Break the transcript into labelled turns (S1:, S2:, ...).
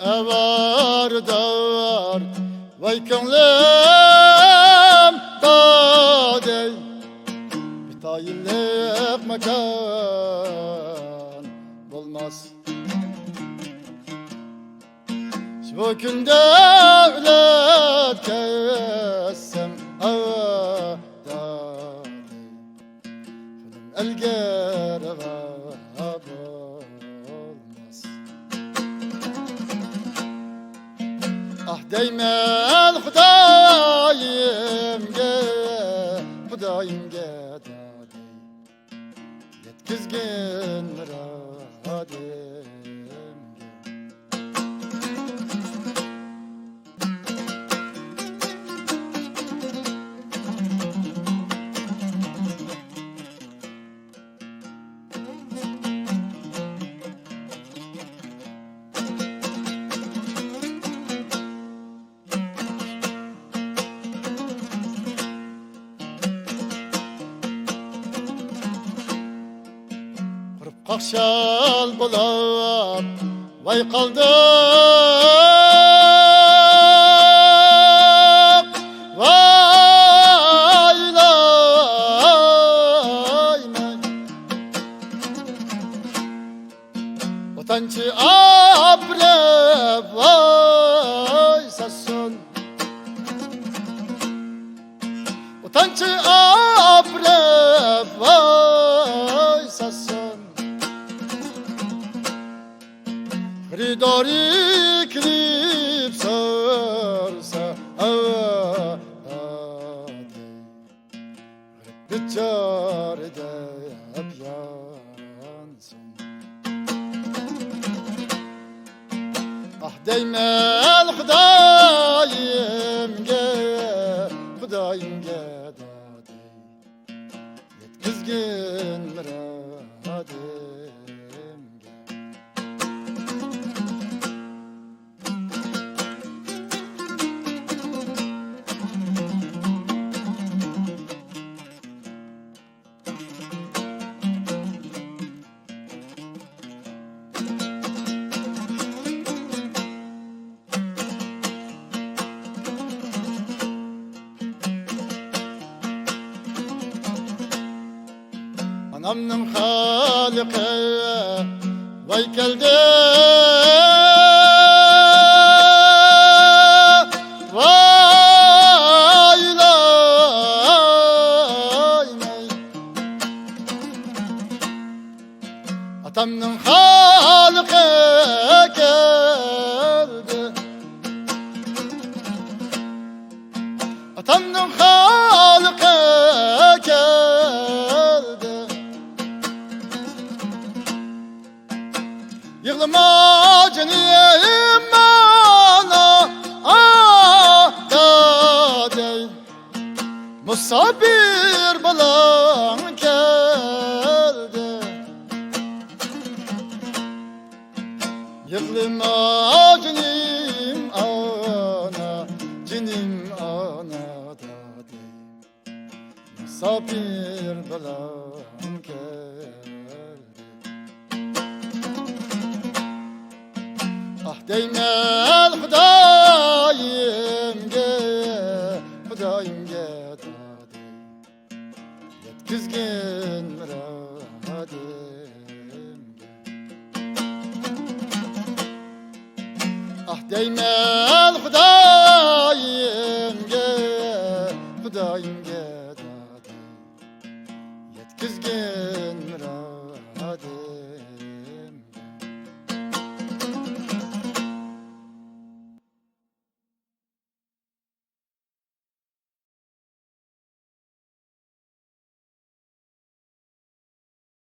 S1: evar dar vay ko'nglim dadey bitayinlik makan bulmaz. Şu günde ölet kessem dadey elger olmaz. Ah değmel Hudayimge dadey yetkizgin muradimge. Akşal bulab vay kaldım vay layman. Vatançı abrep vay sasın. Vatançı abrep vay sasın. Ridari klip sarsa biçare hep yansın. Ah değmel Hudayimge dadey yetkizgin muradimge. Anamның Halık'ı vay geldi vay layman. Atamның Halık'ı geldi. Atamның Halık'ı geldi. Yığılma canım ana dadey musabir balan geldi. Yığılma canım ana dadey musabir balan geldi. Ah değmel Hudayimge dadey yetkizgin muradimge. Ah değmel Hudayimge